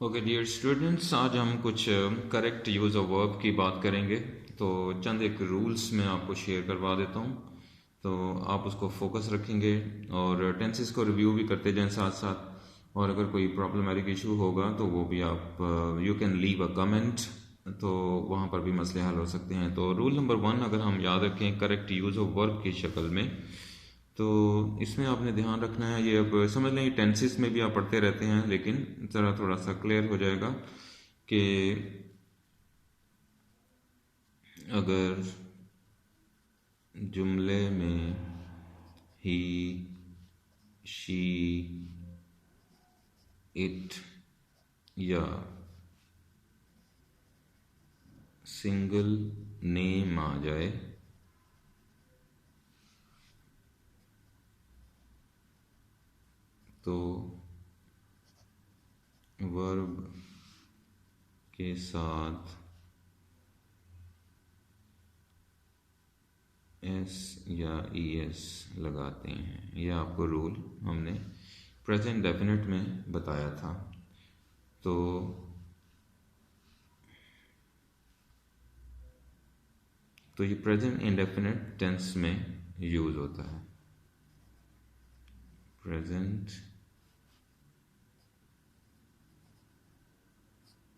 Okay dear students, आज हम कुछ करेक्ट यूज़ ऑफ वर्ब की बात करेंगे। तो चंद एक रूल्स मैं आपको शेयर करवा देता हूँ, तो आप उसको फोकस रखेंगे और टेंसेस को रिव्यू भी करते जाएं साथ साथ। और अगर कोई प्रॉब्लमेटिक इशू होगा तो वो भी आप you can leave a comment, तो वहाँ पर भी मसले हल हो सकते हैं। तो रूल नंबर 1 अगर हम याद रखें करेक्ट यूज़ ऑफ वर्ब की शक्ल में, तो इसमें आपने ध्यान रखना है, ये अब समझ लें टेंसेस में भी आप पढ़ते रहते हैं, लेकिन ज़रा थोड़ा सा क्लियर हो जाएगा कि अगर जुमले में ही, शी, इट या सिंगल नेम आ जाए तो वर्ब के साथ एस या ई एस लगाते हैं। यह आपको रूल हमने प्रेजेंट डेफिनेट में बताया था। तो ये प्रेजेंट इंडेफिनिट टेंस में यूज होता है। प्रेजेंट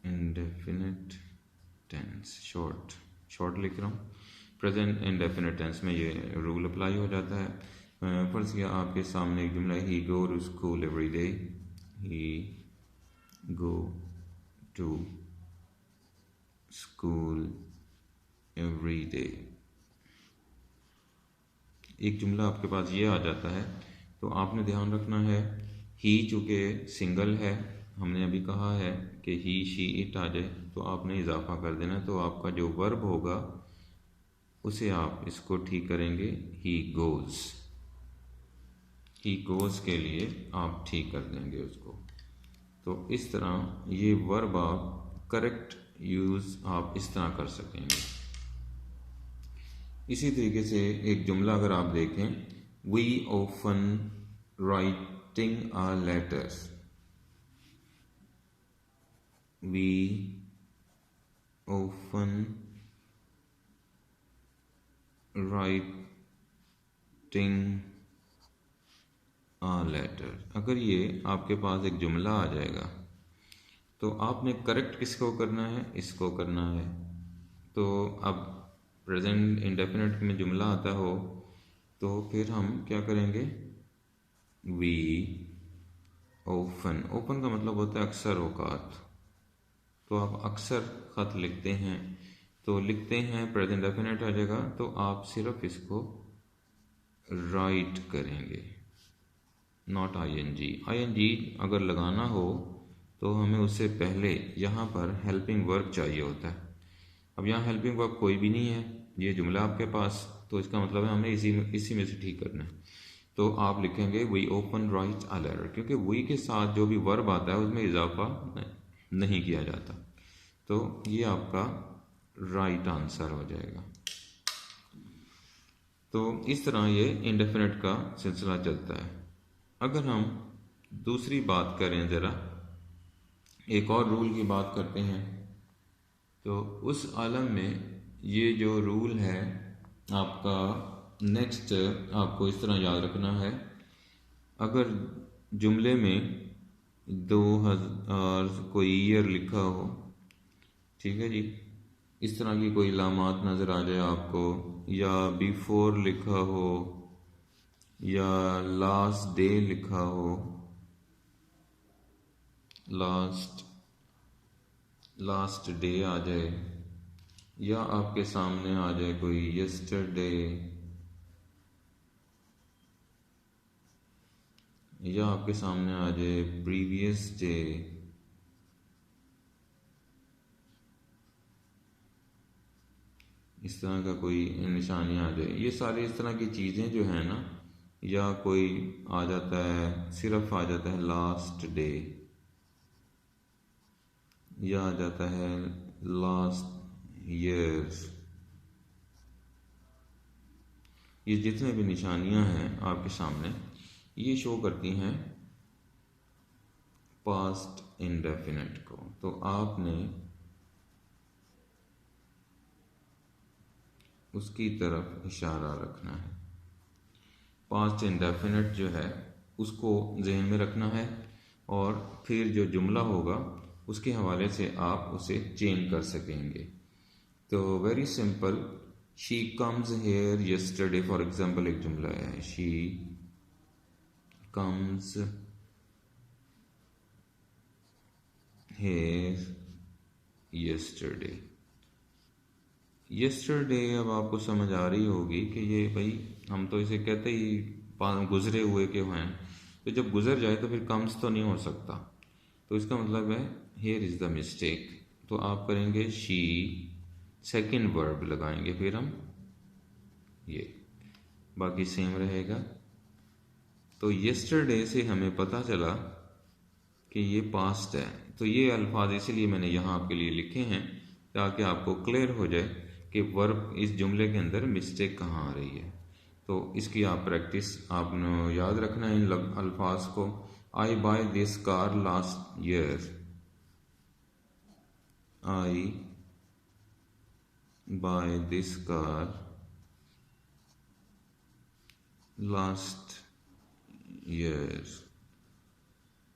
इंडेफिनिट टेंस, शॉर्ट लिख रहा हूँ। प्रेजेंट इंडेफिनिट टेंस में ये रूल अप्लाई हो जाता है। फर्ज किया आपके सामने एक जुमला, he go to school every day. He go to school every day. एक जुमला आपके पास ये आ जाता है, तो आपने ध्यान रखना है, ही चूँकि सिंगल है, हमने अभी कहा है कि ही शी इट आ जाए, तो आपने इजाफा कर देना। तो आपका जो वर्ब होगा उसे आप इसको ठीक करेंगे, ही गोज़ के लिए आप ठीक कर देंगे उसको। तो इस तरह ये वर्ब आप करेक्ट यूज़ आप इस तरह कर सकेंगे। इसी तरीके से एक जुमला अगर आप देखें, we often writing a letters. We often writing a letter. अगर ये आपके पास एक जुमला आ जाएगा तो आपने करेक्ट किसको करना है, इसको करना है। तो अब प्रेजेंट इंडेफिनिट में जुमला आता हो तो फिर हम क्या करेंगे, वी ओपन। ओपन का मतलब होता है अक्सर औकात। तो आप अक्सर ख़त लिखते हैं, तो लिखते हैं प्रेजेंट डेफिनेट आ जाएगा, तो आप सिर्फ इसको राइट करेंगे, नॉट आईएनजी। आईएनजी अगर लगाना हो तो हमें उससे पहले यहाँ पर हेल्पिंग वर्ब चाहिए होता है। अब यहाँ हेल्पिंग वर्ब कोई भी नहीं है, ये जुमला आपके पास, तो इसका मतलब है हमें इसी में से ठीक करना है। तो आप लिखेंगे we often write a letter, क्योंकि वी के साथ जो भी वर्ब आता है उसमें इजाफा नहीं किया जाता। तो ये आपका राइट आंसर हो जाएगा। तो इस तरह ये इंडेफिनिट का सिलसिला चलता है। अगर हम दूसरी बात करें, ज़रा एक और रूल की बात करते हैं, तो उस आलम में ये जो रूल है आपका, नेक्स्ट आपको इस तरह याद रखना है, अगर जुमले में 2000 कोई ईयर लिखा हो, ठीक है जी, इस तरह की कोई लामात नज़र आ जाए आपको, या बिफोर लिखा हो या लास्ट डे लिखा हो, लास्ट डे आ जाए, या आपके सामने आ जाए कोई यस्टरडे, या आपके सामने आ जाए प्रीवियस डे, इस तरह का कोई निशानी आ जाए, ये सारी इस तरह की चीज़ें जो है ना, या कोई आ जाता है, सिर्फ आ जाता है लास्ट डे, या आ जाता है लास्ट ईयर्स, ये जितने भी निशानियां हैं आपके सामने, ये शो करती हैं पास्ट इंडेफिनेट को, तो आपने उसकी तरफ इशारा रखना है। पास्ट इंडेफिनेट जो है उसको जहन में रखना है और फिर जो जुमला होगा उसके हवाले से आप उसे चेंज कर सकेंगे। तो very simple, she comes here yesterday for example एक जुमला है, she comes here yesterday. Yesterday अब आपको समझ आ रही होगी कि ये भाई हम तो इसे कहते ही गुजरे हुए के हैं, तो जब गुजर जाए तो फिर कम्स तो नहीं हो सकता, तो इसका मतलब है हेयर इज़ द मिस्टेक। तो आप करेंगे शी, सेकंड वर्ब लगाएंगे, फिर हम ये, बाकी सेम रहेगा। तो यस्टरडे से हमें पता चला कि ये पास्ट है, तो ये अल्फाज इसलिए मैंने यहाँ आपके लिए लिखे हैं ताकि आपको क्लियर हो जाए कि वर्ब इस जुमले के अंदर मिस्टेक कहाँ आ रही है। तो इसकी आप प्रैक्टिस आपने याद रखना है इन अल्फाज को। I buy this car last year, I buy this car last year.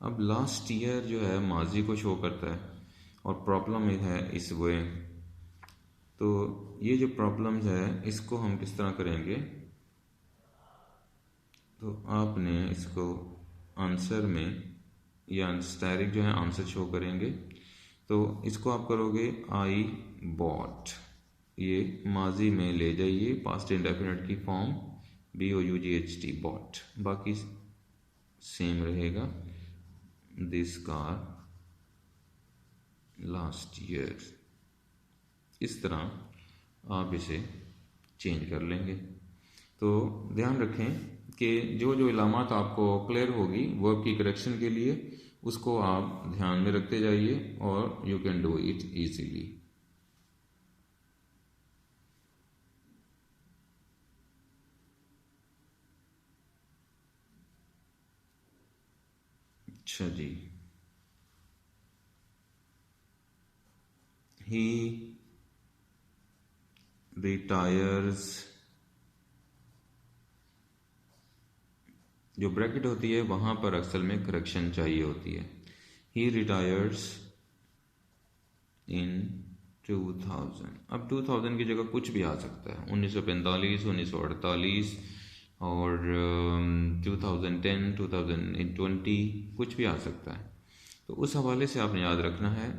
अब लास्ट ईयर जो है माजी को शो करता है और प्रॉब्लम है इस वे, तो ये जो प्रॉब्लम्स है इसको हम किस तरह करेंगे, तो आपने इसको आंसर में या डायरेक्ट जो है आंसर शो करेंगे। तो इसको आप करोगे आई बॉट, ये माजी में ले जाइए पास्ट इंडेफिनिट की फॉर्म BOUGHT बॉट, बाकी सेम रहेगा दिस कार लास्ट ईयर। इस तरह आप इसे चेंज कर लेंगे। तो ध्यान रखें कि जो जो इलामात आपको क्लियर होगी वर्ब की करेक्शन के लिए उसको आप ध्यान में रखते जाइए और you can do it easily. अच्छा जी, ही रिटायर्स, जो ब्रैकेट होती है वहां पर असल में करेक्शन चाहिए होती है। ही रिटायर्स इन 2000, अब 2000 की जगह कुछ भी आ सकता है, 1945, 1948 और 2010, 2020 कुछ भी आ सकता है। तो उस हवाले से आपने याद रखना है।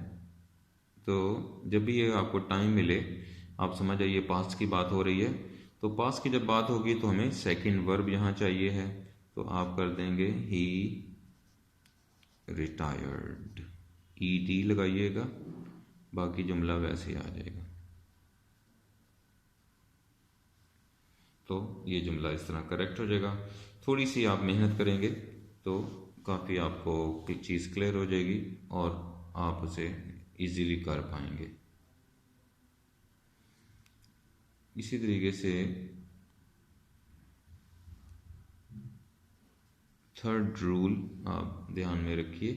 तो जब भी ये आपको टाइम मिले आप समझ आइए पास्ट की बात हो रही है, तो पास्ट की जब बात होगी तो हमें सेकंड वर्ब यहाँ चाहिए है, तो आप कर देंगे ही रिटायर्ड, ED लगाइएगा, बाकी जुमला वैसे ही आ जाएगा। तो ये जुमला इस तरह करेक्ट हो जाएगा। थोड़ी सी आप मेहनत करेंगे तो काफ़ी आपको चीज़ क्लियर हो जाएगी और आप उसे इजीली कर पाएंगे। इसी तरीके से थर्ड रूल आप ध्यान में रखिए,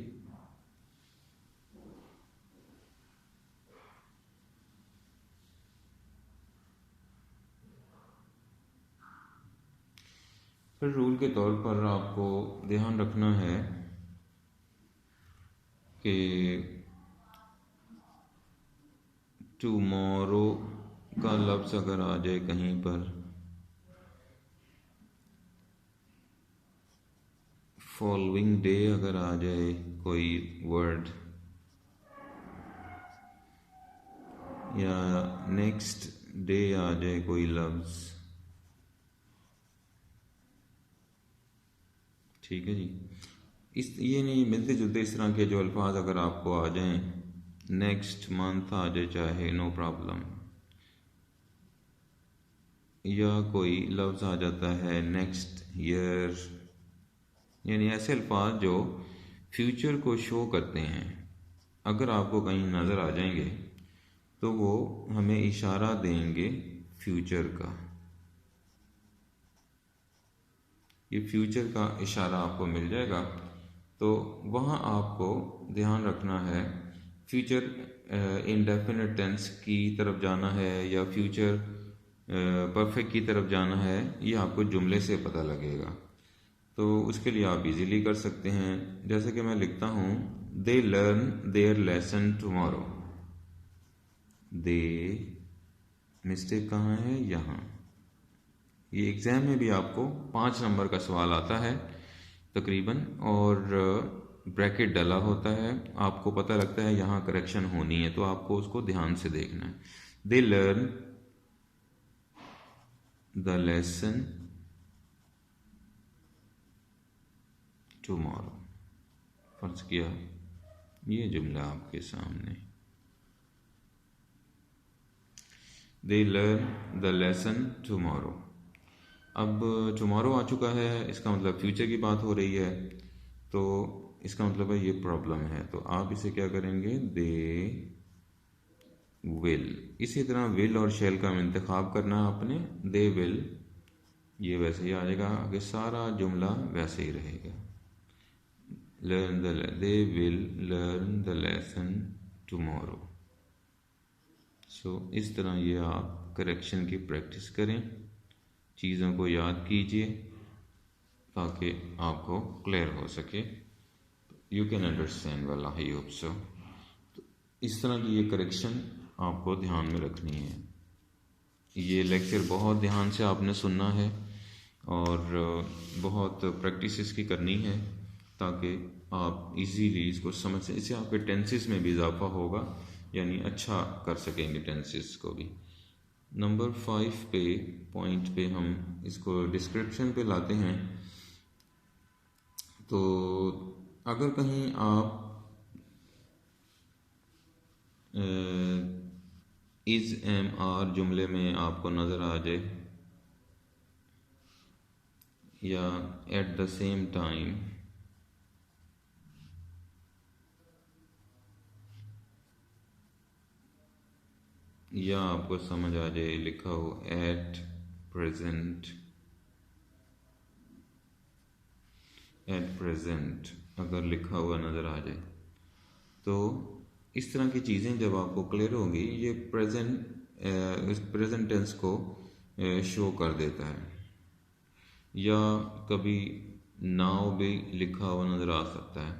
फिर रूल के तौर पर आपको ध्यान रखना है कि टुमारो का लफ्ज़ अगर आ जाए कहीं पर, फॉलोइंग डे अगर आ जाए कोई वर्ड, या नेक्स्ट डे आ जाए कोई लफ्ज़, ठीक है जी। इस ये नहीं मिलते जुलते इस तरह के जो अल्फाज अगर आपको आ जाएं, नेक्स्ट मंथ आ जाए चाहे नो प्रॉब्लम, या कोई लफ्ज़ आ जाता है नेक्स्ट ईयर, यानी ऐसे अल्फाज जो फ्यूचर को शो करते हैं अगर आपको कहीं नज़र आ जाएंगे तो वो हमें इशारा देंगे फ्यूचर का। ये फ्यूचर का इशारा आपको मिल जाएगा तो वहाँ आपको ध्यान रखना है फ्यूचर इंडेफिनिट टेंस की तरफ जाना है या फ्यूचर परफेक्ट की तरफ जाना है, ये आपको जुमले से पता लगेगा। तो उसके लिए आप इजीली कर सकते हैं। जैसे कि मैं लिखता हूँ, they learn their lesson tomorrow. They, mistake कहाँ है, यहाँ। ये एग्ज़ाम में भी आपको 5 नंबर का सवाल आता है तकरीबन, और ब्रैकेट डला होता है, आपको पता लगता है यहाँ करेक्शन होनी है, तो आपको उसको ध्यान से देखना है। They learn the lesson tomorrow. फर्ज किया ये जुमला आपके सामने, they learn the lesson tomorrow. अब टुमारो आ चुका है, इसका मतलब फ्यूचर की बात हो रही है, तो इसका मतलब है ये प्रॉब्लम है, तो आप इसे क्या करेंगे, दे विल। इसी तरह विल और शेल का इंतखाब करना है आपने। दे विल, ये वैसे ही आ जाएगा, आगे सारा जुमला वैसे ही रहेगा। Learn the, they will learn the lesson tomorrow. So इस तरह ये आप करेक्शन की प्रैक्टिस करें, चीज़ों को याद कीजिए ताकि आपको क्लियर हो सके। You can understand well, I hope so. तो इस तरह की ये करेक्शन आपको ध्यान में रखनी है। ये लेक्चर बहुत ध्यान से आपने सुनना है और बहुत प्रैक्टिस इसकी करनी है ताकि आप इजीली इसको समझ सकें। इससे आपके टेंसेस में भी इजाफा होगा, यानी अच्छा कर सकेंगे टेंसेस को भी। नंबर 5 पे पॉइंट पे हम इसको डिस्क्रिप्शन पे लाते हैं। तो अगर कहीं आप इज एम आर जुमले में आपको नज़र आ जाए या एट द सेम टाइम, या आपको समझ आ जाए लिखा हो एट प्रेजेंट, एट प्रेजेंट अगर लिखा हुआ नज़र आ जाए, तो इस तरह की चीज़ें जब आपको क्लियर होंगी, ये प्रेजेंट टेंस को शो कर देता है। या कभी नाउ भी लिखा हुआ नज़र आ सकता है,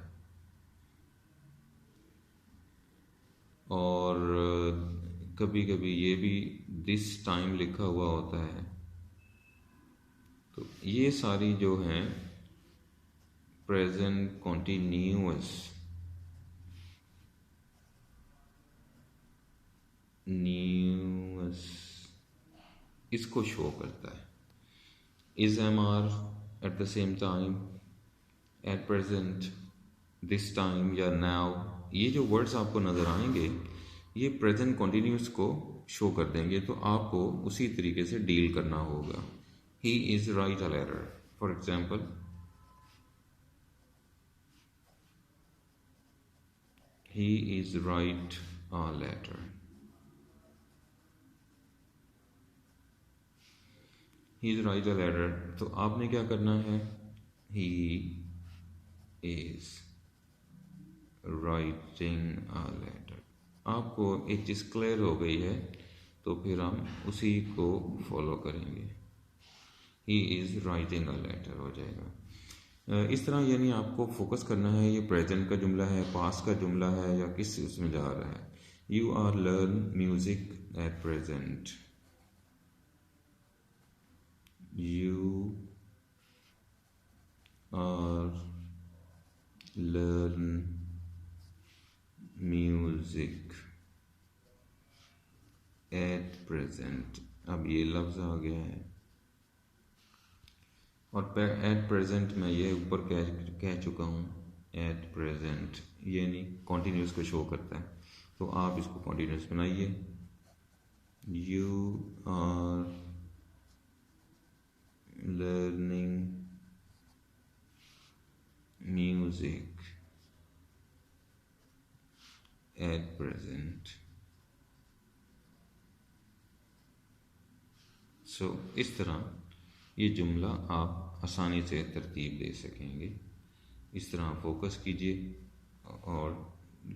और कभी कभी ये भी दिस टाइम लिखा हुआ होता है। तो ये सारी जो हैं प्रेजेंट कॉन्टिन्यूअस न्यूअस इसको शो करता है। Is am are, at the same time, at present, this time या नाउ, ये जो वर्ड्स आपको नज़र आएंगे ये प्रेजेंट कॉन्टिन्यूस को शो कर देंगे, तो आपको उसी तरीके से डील करना होगा। He is write a letter, for example, he is write a letter. He is write a letter, तो आपने क्या करना है, he is writing a letter. आपको एक चीज़ क्लियर हो गई है, तो फिर हम उसी को फॉलो करेंगे। He is writing a letter हो जाएगा। इस तरह यानी आपको फोकस करना है, ये प्रेजेंट का जुमला है, पास्ट का जुमला है, या किस उसमें जा रहा है। You are learn music at present, you are learn music at present। अब ये लफ्ज़ आ गया है, और एट प्रेजेंट मैं ये ऊपर कह चुका हूँ। एट प्रेजेंट यानी कॉन्टीन्यूस को शो करता है, तो आप इसको कॉन्टीन्यूस बनाइए। You are learning music at present। So इस तरह ये जुमला आप आसानी से तरतीब दे सकेंगे। इस तरह फोकस कीजिए और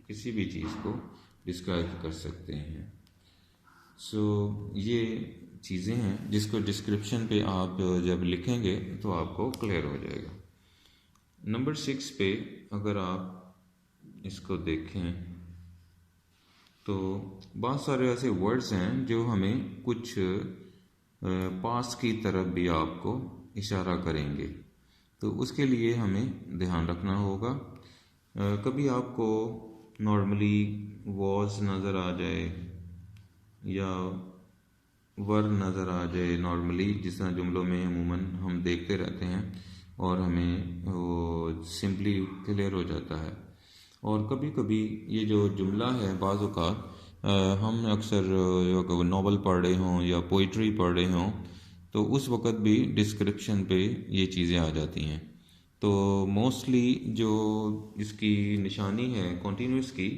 किसी भी चीज़ को डिस्क्राइब कर सकते हैं। सो ये चीज़ें हैं जिसको डिस्क्रिप्शन पे आप जब लिखेंगे तो आपको क्लियर हो जाएगा। नंबर 6 पे अगर आप इसको देखें तो बहुत सारे ऐसे वर्ड्स हैं जो हमें कुछ पास की तरफ भी आपको इशारा करेंगे, तो उसके लिए हमें ध्यान रखना होगा। कभी आपको नॉर्मली वॉज नज़र आ जाए या वर नज़र आ जाए नॉर्मली, जिस तरह जुमलों में अमूमन हम देखते रहते हैं और हमें वो सिंपली क्लियर हो जाता है। और कभी कभी ये जो जुमला है बाज़ औक़ात हम अक्सर नावल पढ़ रहे हों या पोइट्री पढ़ रहे हों तो उस वक़्त भी डिस्क्रिप्शन पे ये चीज़ें आ जाती हैं। तो मोस्टली जो इसकी निशानी है कॉन्टीन्यूस की,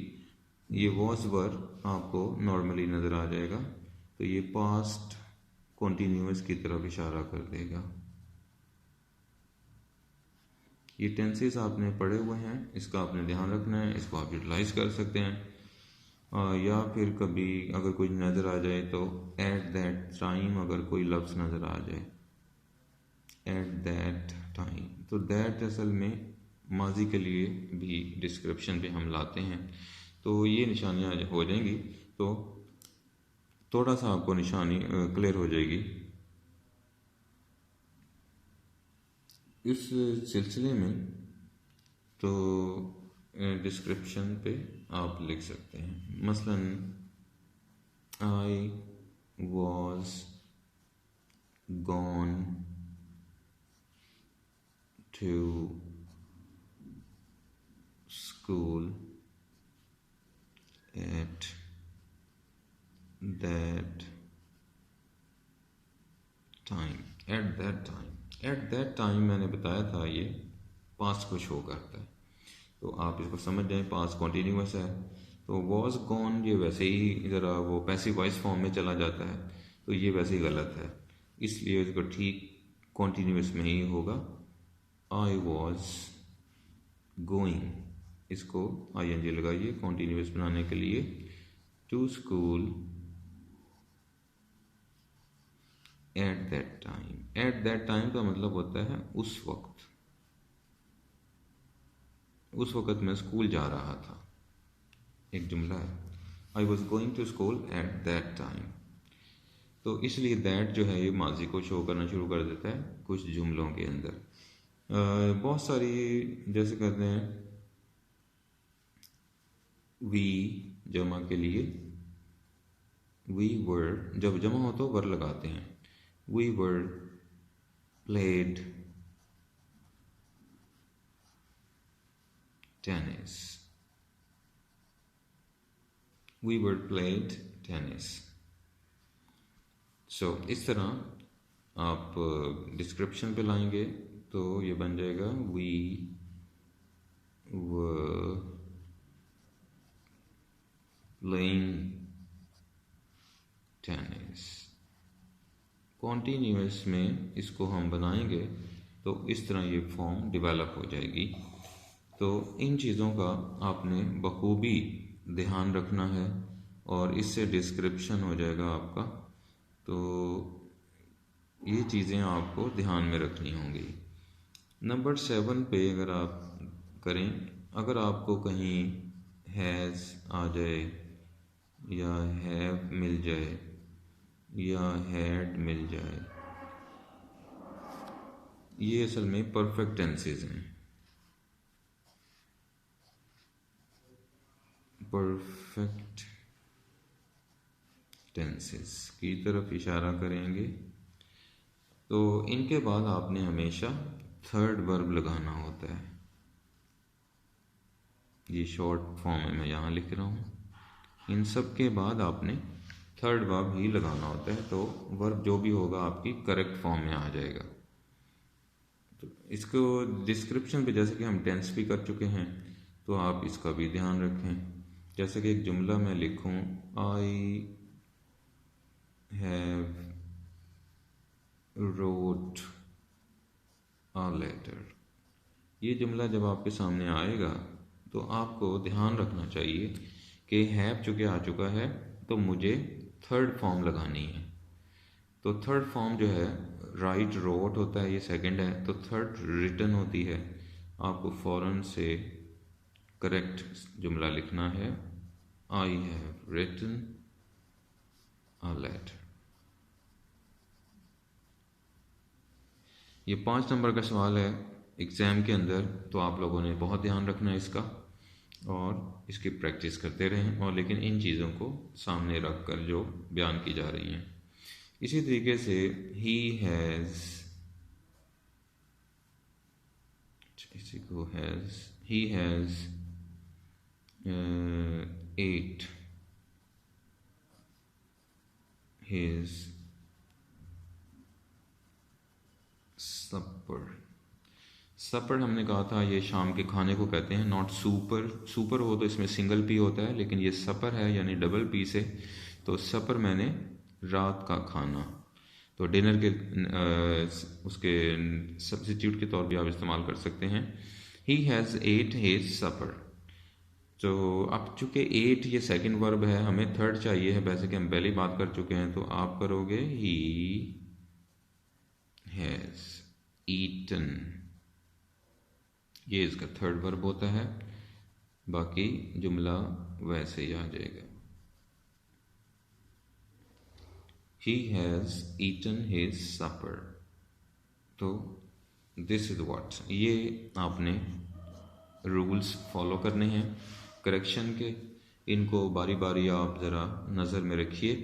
ये वॉज वर आपको नॉर्मली नज़र आ जाएगा, तो ये पास्ट कॉन्टीन्यूस की तरफ इशारा कर देगा। ये टेंसेस आपने पढ़े हुए हैं, इसका आपने ध्यान रखना है, इसको आप यूटिलाइज कर सकते हैं। या फिर कभी अगर कोई नज़र आ जाए तो एट दैट टाइम, अगर कोई लफ्ज़ नज़र आ जाए एट दैट टाइम, तो दैट असल में माजी के लिए भी डिस्क्रिप्शन पे हम लाते हैं, तो ये निशानियाँ हो जाएंगी तो थोड़ा सा आपको निशानी क्लियर हो जाएगी। इस सिलसिले में तो डिस्क्रिप्शन पे आप लिख सकते हैं, मसलन I was gone to school at that time. At that time, at that time मैंने बताया था ये पास्ट को शो करता है, तो आप इसको समझ जाएं पास्ट कॉन्टीन्यूअस है। तो वॉज गॉन ये वैसे ही ज़रा वो पैसिव वॉइस फॉर्म में चला जाता है, तो ये वैसे ही गलत है, इसलिए इसको ठीक कॉन्टीन्यूअस में ही होगा। आई वॉज गोइंग, इसको ING लगाइए कॉन्टीन्यूअस बनाने के लिए, to school at that time. At that time का मतलब होता है उस वक्त, उस वक्त मैं स्कूल जा रहा था, एक जुमला है, I was going to school at that time. तो इसलिए दैट जो है ये माजी को शो करना शुरू कर देता है कुछ जुमलों के अंदर। बहुत सारी जैसे कहते हैं वी जमा के लिए, वी वर जब जमा हो तो वर लगाते हैं, we were played tennis, we were played tennis. So इस तरह आप डिस्क्रिप्शन पे लाएंगे तो ये बन जाएगा we were playing tennis. Continuous में इसको हम बनाएंगे तो इस तरह ये फॉर्म डेवलप हो जाएगी। तो इन चीज़ों का आपने बखूबी ध्यान रखना है और इससे डिस्क्रिप्शन हो जाएगा आपका। तो ये चीज़ें आपको ध्यान में रखनी होंगी। नंबर 7 पे अगर आप करें, अगर आपको कहीं हैज़ आ जाए या हैव मिल जाए या हैड मिल जाए, ये असल में परफेक्ट टेंसेस हैं। परफेक्ट टेंसेस की तरफ इशारा करेंगे, तो इनके बाद आपने हमेशा थर्ड वर्ब लगाना होता है। ये शॉर्ट फॉर्म में मैं यहाँ लिख रहा हूँ, इन सब के बाद आपने थर्ड वर्ब ही लगाना होता है, तो वर्ब जो भी होगा आपकी करेक्ट फॉर्म में आ जाएगा। तो इसको डिस्क्रिप्शन पे जैसे कि हम टेंस भी कर चुके हैं, तो आप इसका भी ध्यान रखें। जैसे कि एक जुमला मैं लिखूं, I have wrote a letter, ये जुमला जब आपके सामने आएगा तो आपको ध्यान रखना चाहिए कि हैव चूँकि आ चुका है तो मुझे थर्ड फॉर्म लगानी है। तो थर्ड फॉर्म जो है राइट रोट होता है, ये सेकंड है, तो थर्ड रिटन होती है। आपको फ़ौरन से करेक्ट जुमला लिखना है, I have written a letter. ये 5 नंबर का सवाल है एग्ज़ाम के अंदर, तो आप लोगों ने बहुत ध्यान रखना है इसका और इसकी प्रैक्टिस करते रहें, और लेकिन इन चीज़ों को सामने रख कर जो बयान की जा रही हैं। इसी तरीके से ही हैज़, इसी को has, he has 8 his supper। सपर हमने कहा था ये शाम के खाने को कहते हैं, नॉट सुपर। सुपर हो तो इसमें सिंगल पी होता है, लेकिन ये सपर है यानी डबल पी से। तो सपर मैंने रात का खाना, तो डिनर के उसके सब्स्टिट्यूट के तौर पे आप इस्तेमाल कर सकते हैं। ही हैज़ एट हिज सपर। तो अब चूँकि एट ये सेकंड वर्ब है, हमें थर्ड चाहिए है, वैसे कि हम पहले ही बात कर चुके हैं, तो आप करोगे ही हैज़ ईटन, ये इसका थर्ड वर्ब होता है। बाकी जुमला वैसे ही आ जाएगा, ही हैज़ ईटन हिज सपर। तो दिस इज व्हाट, ये आपने रूल्स फॉलो करने हैं करेक्शन के। इनको बारी बारी आप ज़रा नज़र में रखिए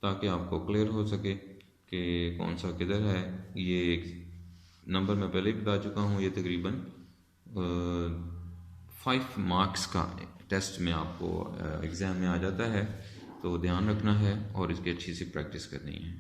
ताकि आपको क्लियर हो सके कि कौन सा किधर है। ये एक नंबर मैं पहले ही बता चुका हूँ, ये तकरीबन 5 मार्क्स का टेस्ट में आपको एग्ज़ाम में आ जाता है, तो ध्यान रखना है और इसकी अच्छी सी प्रैक्टिस करनी है।